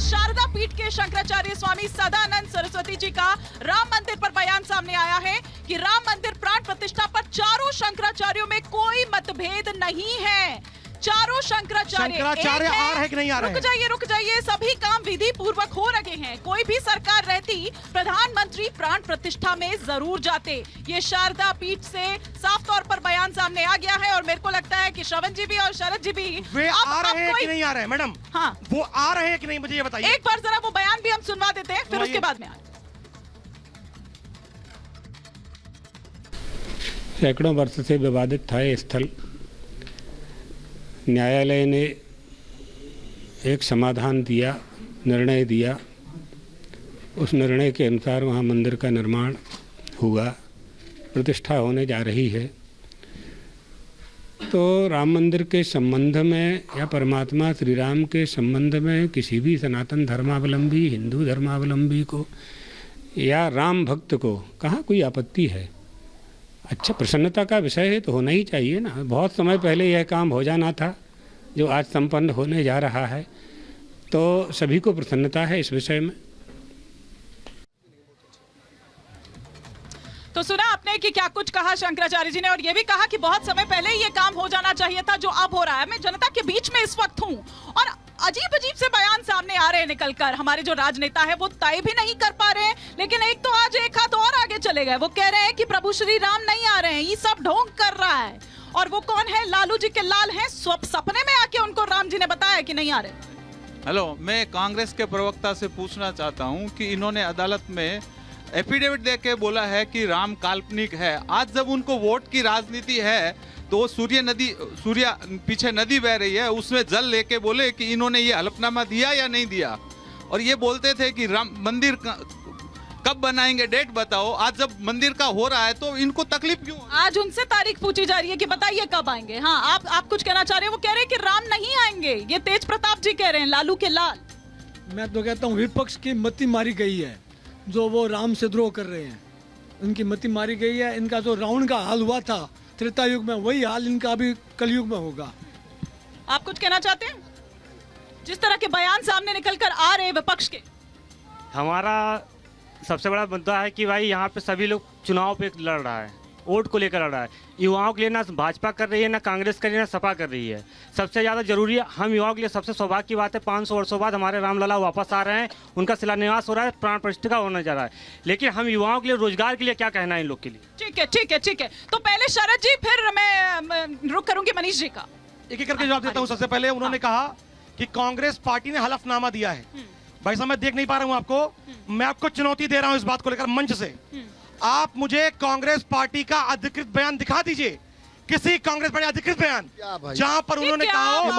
शारदा पीठ के शंकराचार्य स्वामी सदानंद सरस्वती जी का राम मंदिर पर बयान सामने आया है कि राम मंदिर प्राण प्रतिष्ठा पर चारों शंकराचार्यों में कोई मतभेद नहीं है। चारों शंकराचार्य आ रहे कि नहीं आ रहे? रुक जाइए, सभी काम विधि पूर्वक हो रहे हैं। कोई भी सरकार रहती प्रधानमंत्री प्राण प्रतिष्ठा में जरूर जाते। ये शारदा पीठ से साफ तौर पर बयान सामने आ गया है और मेरे को लगता है कि श्रवण जी भी और शरद जी भी वे आ रहे हैं कि नहीं आ रहे हैं? मैडम, हाँ, वो आ रहे हैं कि नहीं, मुझे ये बताइए। एक बार जरा वो बयान भी हम सुनवा देते हैं, फिर उसके बाद में सैकड़ों वर्ष से विवादित था ये स्थल। न्यायालय ने एक समाधान दिया, निर्णय दिया। उस निर्णय के अनुसार वहाँ मंदिर का निर्माण हुआ, प्रतिष्ठा होने जा रही है। तो राम मंदिर के संबंध में या परमात्मा श्री राम के संबंध में किसी भी सनातन धर्मावलंबी, हिंदू धर्मावलंबी को या राम भक्त को कहाँ कोई आपत्ति है? अच्छा, प्रसन्नता का विषय है तो होना ही चाहिए ना। बहुत समय पहले यह काम हो जाना था जो आज संपन्न होने जा रहा है, तो सभी को प्रसन्नता है इस विषय में। तो सुना आपने कि क्या कुछ कहा शंकराचार्य जी ने, और ये भी कहा कि बहुत समय पहले ये काम हो जाना चाहिए था जो अब हो रहा है। मैं जनता के बीच में इस वक्त हूँ और अजीब अजीब से बयान सामने आ रहे हैं निकलकर। हमारे जो राजनेता है वो तय भी नहीं कर पा रहे हैं, लेकिन एक तो आज एक हाथ और आगे चले गए। वो कह रहे हैं कि प्रभु श्री राम नहीं आ रहे हैं, ये सब ढोंग कर रहा है। और वो कौन है? लालू जी के लाल हैं। सपने में आके उनको राम जी ने बताया कि नहीं आ रहे। हेलो, मैं कांग्रेस के प्रवक्ता से पूछना चाहता हूं कि इन्होंने अदालत में एफिडेविट देके बोला है कि राम काल्पनिक है। आज जब उनको वोट की राजनीति है तो सूर्य पीछे नदी बह रही है, उसमें जल लेके बोले कि इन्होंने ये हलफनामा दिया या नहीं दिया। और ये बोलते थे कि राम मंदिर कब बनाएंगे, डेट बताओ। आज जब मंदिर का हो रहा है तो इनको तकलीफ क्यों? आज उनसे तारीख पूछी जा रही है कि बताइए कब आएंगे। हाँ, आप कुछ कहना चाह रहे हैं? वो कह रहे हैं कि राम नहीं आएंगे। ये तेज प्रताप जी कह रहे हैं, लालू के लाल। मैं तो कहता हूँ विपक्ष की मति मारी गई है, जो वो राम से द्रोह कर रहे हैं। उनकी मति मारी गई है। इनका जो रावण का हाल हुआ था त्रेता युग में, वही हाल इनका अभी कलयुग में होगा। आप कुछ कहना चाहते हैं? जिस तरह के बयान सामने निकलकर आ रहे विपक्ष के, हमारा सबसे बड़ा मुद्दा है कि भाई यहाँ पे सभी लोग चुनाव पे लड़ रहा है, वोट को लेकर लड़ रहा है। युवाओं के लिए ना भाजपा कर रही है, ना कांग्रेस कर रही है, ना सपा कर रही है। सबसे ज़्यादा जरूरी है, हम युवाओं के लिए सबसे सौभाग्य की बात है 500 वर्षों बाद हमारे रामलला वापस आ रहे हैं, उनका शिलान्यास हो रहा है, प्राण प्रतिष्ठा होने जा रहा है। लेकिन हम युवाओं के लिए, रोजगार के लिए क्या कहना है इन लोग के लिए? ठीक है। तो पहले शरद जी, फिर मैं रुक करूंगी मनीष जी का। एक एक करके जवाब देता हूँ। सबसे पहले उन्होंने कहा कि कांग्रेस पार्टी ने हलफनामा दिया है। भाई साहब, मैं देख नहीं पा रहा हूँ आपको। मैं आपको चुनौती दे रहा हूँ इस बात को लेकर मंच से। आप मुझे कांग्रेस पार्टी का अधिकृत बयान दिखा दीजिए, किसी कांग्रेस पार्टी अधिकृत बयान जहां पर उन्होंने कहा हो।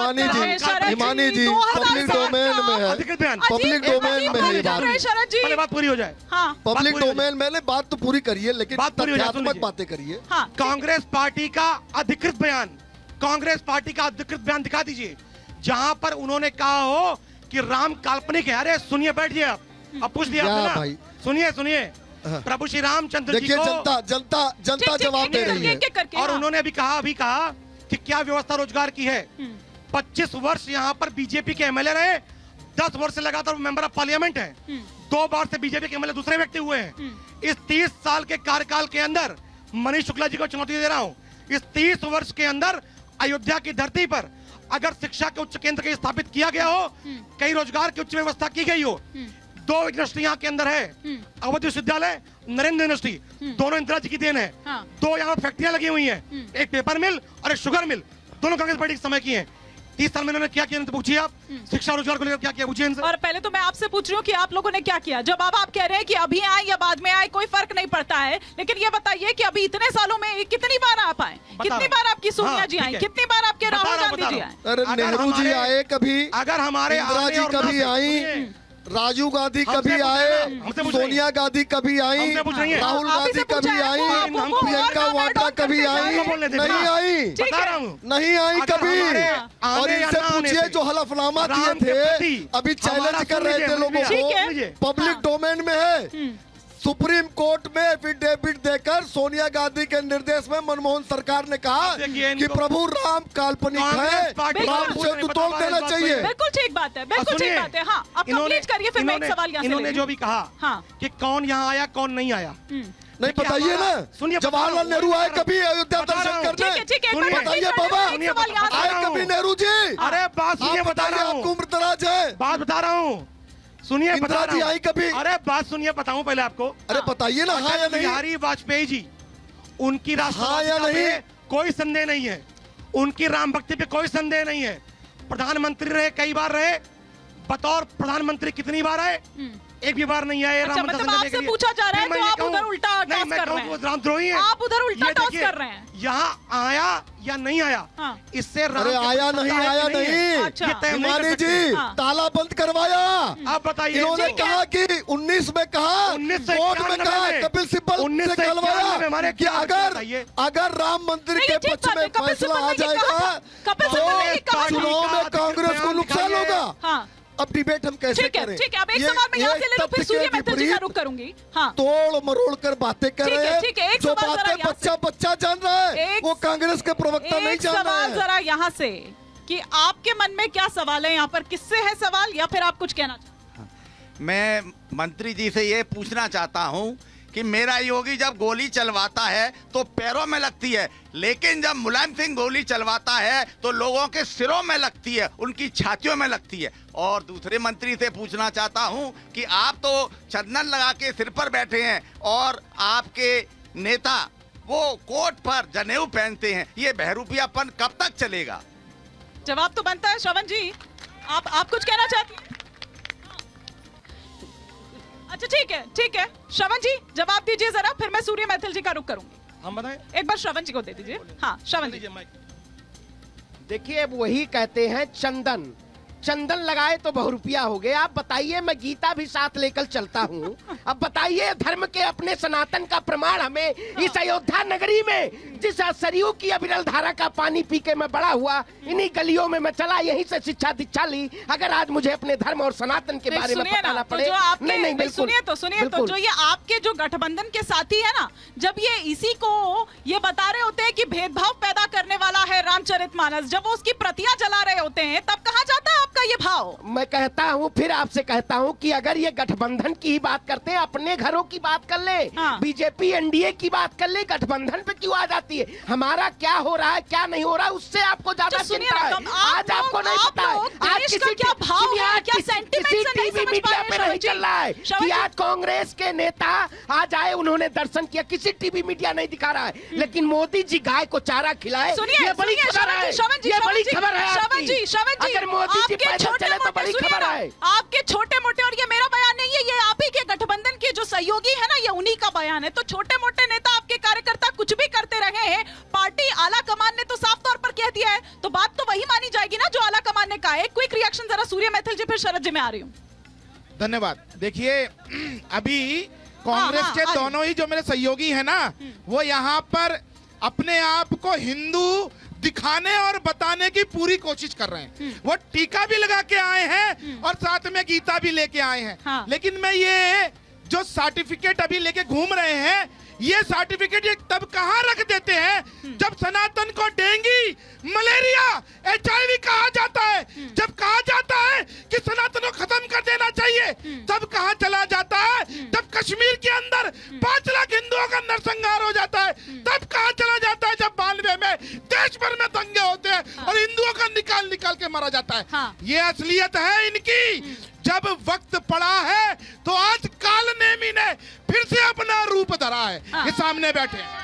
हिमानी जी पब्लिक डोमेन में है, अधिकृत बयान पब्लिक डोमेन में है। पहले बात पूरी हो जाए। हाँ, पब्लिक डोमेन में बात तो पूरी करिए, लेकिन बात पूरी हो जाए, तथ्यात्मक बातें करिए। हाँ, कांग्रेस पार्टी का अधिकृत बयान, कांग्रेस पार्टी का अधिकृत बयान दिखा दीजिए जहां पर उन्होंने कहा हो कि राम काल्पनिक है। अरे सुनिए, बैठिए आप। अब पूछ दिया आपने ना, सुनिए। प्रभु श्री रामचंद्र जी को जनता जवाब दे रही है। और उन्होंने अभी कहा कि क्या व्यवस्था रोजगार की है। 25 वर्ष यहाँ पर बीजेपी के एमएलए रहे, 10 वर्ष से लगातार मेंबर ऑफ पार्लियामेंट है। 2 बार से बीजेपी के एमएलए दूसरे व्यक्ति हुए हैं। इस 30 साल के कार्यकाल के अंदर मनीष शुक्ला जी को चुनौती दे रहा हूँ, इस 30 वर्ष के अंदर अयोध्या की धरती पर अगर शिक्षा के उच्च केंद्र के स्थापित किया गया हो, कई रोजगार की उच्च व्यवस्था की गई हो, 2 यूनिवर्सिटी यहाँ के अंदर है, अवध विश्वविद्यालय, नरेंद्र यूनिवर्सिटी, दोनों इंदिरा जी की देन है। 2 यहाँ फैक्ट्रियां लगी हुई हैं, एक पेपर मिल और एक शुगर मिल, दोनों कांग्रेस पार्टी के समय की हैं। 30 साल में इन्होंने क्या किया, पूछिए आप। शिक्षा रोजगार को लेकर क्या किया, पूछिए इनसे। और पहले तो मैं आपसे पूछ रही हूँ कि आप लोगों ने क्या किया। जब आप कह रहे हैं कि अभी आए या बाद में आए कोई फर्क नहीं पड़ता है, लेकिन ये बताइए कि अभी इतने सालों में कितनी बार आप आए, कितनी बार आपकी सोनिया जी आई, कितनी बार आपके राहुल गांधी जी आए? अरे नेहरू जी आए कभी, अगर हमारे इंदिरा जी कभी आई, राजीव गांधी कभी आए, सोनिया गांधी कभी आई, राहुल गांधी कभी आई, प्रियंका वाड्रा कभी आई, नहीं आई कभी। और इनसे पूछिए जो हलफनामा दिए थे, अभी चैलेंज कर रहे थे लोगों को, पब्लिक डोमेन में है। सुप्रीम कोर्ट में एफिडेविट देकर सोनिया गांधी के निर्देश में मनमोहन सरकार ने कहा कि प्रभु राम काल्पनिक है, राम सेतु तोड़ देना चाहिए। बिल्कुल ठीक बात है, बिल्कुल ठीक बात है। हाँ, अब कंप्लीट करिए, फिर मैं एक सवाल यहाँ से इन्होंने लेंगे। जो भी कहा हाँ। कि कौन यहाँ आया कौन नहीं आया, नहीं बताइए ना। सुनिए, जवाहरलाल नेहरू आए कभी अयोध्या बता रहा दर्शन हूँ। करने? ठीक है, ठीक है, एक बार बताइए कंप्लीट कर बाबा, लेते हैं, एक सवाल यहाँ से आए रहा हूँ। कभी नेहरू जी? अरे बात सुनिए, आप बता बताइए, रहा आपको हूँ, उम्र दराज है। बात बता रहा हूँ, सुनिए, बता इंदिरा रहा जी हूँ। आई कभी? अरे बात सुनिए, बताऊं पहले आपको। अरे बताइए ना, हाँ या नहीं? बिहारी वाजपेयी जी, उनकी हाँ या राष्ट्रवादिता नहीं? पे कोई संदेह नहीं है, उनकी राम भक्ति पे कोई संदेह नहीं है। प्रधानमंत्री रहे, कई बार रहे, बतौर प्रधानमंत्री कितनी बार आए? एक भी बार नहीं आए। अच्छा, राम मतलब दर्शन करने आपसे के लिए। पूछा जा रहा है नहीं, तो मैं आप कहूँ- उधर उल्टा नहीं, टॉस मैं कर कहूँ रहे हैं। वो रामद्रोही हैं। आप उधर उल्टा ये टॉस देखिए, कर रहे हैं। यहाँ आया या नहीं आया, हाँ। इससे राम अरे के आया प्रति नहीं, श्रद्धा है आया कि है? नहीं। अच्छा। ये तय नहीं कर हिमानी सकते। जी हाँ। ताला बंद करवाया। आप बताइए, इन्होंने ठीक है। कहा कि 19 में कहा, 1991 कोर्ट में कहा, में, कपिल सिब्बल से 1991 में हमारे कहलवाया कि क्या बताइए? अगर राम मंदिर नहीं, के ठीक पक्ष बात है, में कपिल फैसला सिब्बल आ ने ये कहा जाएगा था। कपिल सिब्बल ने ये तो कहा था। चुनाव में कांग्रेस को नुकसान होगा। हाँ, अब डिबेट हम कैसे ठीक है, करें? ठीक है। अब एक सवाल मैं यहाँ से ले लूं, फिर सूर्य मैथिल जी का रुख करूंगी। हाँ, तोड़ मरोड़ कर बातें कर ठीक है, रहे ठीक है, हैं। एक जो सवाल जरा बातें यहाँ से। बच्चा जान रहा है, एक- वो कांग्रेस के प्रवक्ता नहीं एक जान रहे सवाल हैं। जरा यहाँ से कि आपके मन में क्या सवाल है यहाँ पर, किससे है सवाल, या फिर आप कुछ कहना चाहते हैं? मैं मंत्री जी से ये पूछना चाहता हूं कि मेरा योगी जब गोली चलवाता है तो पैरों में लगती है, लेकिन जब मुलायम सिंह गोली चलवाता है तो लोगों के सिरों में लगती है, उनकी छातियों में लगती है। और दूसरे मंत्री से पूछना चाहता हूं कि आप तो चंदन लगा के सिर पर बैठे हैं और आपके नेता वो कोट पर जनेऊ पहनते हैं, ये बहरूपियापन कब तक चलेगा? जवाब तो बनता है। श्रवण जी, आप कुछ कहना चाहती हैं? अच्छा, ठीक है, ठीक है। श्रवण जी जवाब दीजिए जरा, फिर मैं सूर्य मैथिल जी का रुख करूंगी। हम बताएं, एक बार श्रवण जी को दे दीजिए। हाँ, श्रवण जी। देखिए, अब वही कहते हैं चंदन लगाए तो बहुरुपिया हो गए। आप बताइए, मैं गीता भी साथ लेकर चलता हूँ। अब बताइए, धर्म के अपने सनातन का प्रमाण हमें इस अयोध्या नगरी में, जिस सरयू की अविरल धारा का पानी पी के मैं बड़ा हुआ, इन्हीं गलियों में मैं चला, यहीं से शिक्षा दीक्षा ली। अगर आज मुझे अपने धर्म और सनातन के बारे में पता ना पड़े, नहीं, सुनिए तो जो ये आपके जो गठबंधन के साथी है ना, जब ये इसी को ये बता रहे होते हैं कि भेदभाव पैदा करने वाला है रामचरितमानस, जब वो उसकी प्रतियां जला रहे होते हैं, तब कहा जाता है आपका ये भाव। मैं कहता हूँ, फिर आपसे कहता हूँ कि अगर ये गठबंधन की ही बात करते हैं, अपने घरों की बात कर ले। हाँ। बीजेपी एनडीए की बात कर ले, गठबंधन पे क्यों आ जाती है? हमारा क्या हो रहा है, क्या नहीं हो रहा है, उससे आपको ज्यादा तो सुनिए चिंता ना, है। तुम- आप आज आपको लोग- नहीं आप पता है। लोग आज देश का किसी क्या भाव सुनिए, है, आज क्या किसी sentiment से नहीं टीवी समझ मीडिया पा रहे पे श्रवण नहीं जी। चल रहा है श्रवण कि जी। आज कांग्रेस के नेता आज आए, उन्होंने दर्शन किया, किसी टीवी मीडिया नहीं दिखा रहा है। लेकिन मोदी जी गाय को चारा खिलाए, सुनिए, ये बड़ी सुनिए, खबर है। श्रवण जी, ये श्रवण बड़ी जी, खबर है श्रवण आपकी। जी, श्रवण जी, अगर मोदी जी आपके पैदल चले तो बड़ी सुनिए खबर ना, है। आपके छोटे मोटे, और ये मेरा बयान नहीं है, ये आप ही के गठबंधन के जो सहयोगी है ना, ये उन्हीं का बयान है। तो छोटे मोटे नेता, आपके कार्यकर्ता कुछ भी करते रहे हैं, पार्टी आला कमान ने तो साफ तौर पर कह दिया है, तो बात तो वही मानी जाएगी ना जो आला कमान ने कहा है। क्विक रिएक्शन जरा सूर्य मैथिल जी, फिर शरद जी में आ रही हूँ। धन्यवाद। देखिए, अभी कांग्रेस के दोनों ही जो मेरे सहयोगी हैं ना, वो यहाँ पर अपने आप को हिंदू दिखाने और बताने की पूरी कोशिश कर रहे हैं। वो टीका भी लगा के आए हैं और साथ में गीता भी लेके आए हैं। हाँ। लेकिन मैं ये जो सर्टिफिकेट अभी लेके घूम रहे हैं, ये सर्टिफिकेट ये तब कहाँ रख देते हैं जब सनातन को डेंगू, मलेरिया, HIV कहा जाता है। जब कहा जाता है कि सनातन को खत्म कर देना चाहिए, तब कहाँ चला जाता है जब कश्मीर के अंदर 5 लाख हिंदुओं का नरसंहार हो जाता है। तब कहाँ चला जाता है जब 92 में देश भर में दंगे होते हैं और हिंदुओं का निकाल के मारा जाता है। हाँ। ये असलियत है इनकी। जब वक्त पड़ा है तो आज काल नेमी ने फिर से अपना रूप धरा है। ये सामने बैठे हैं।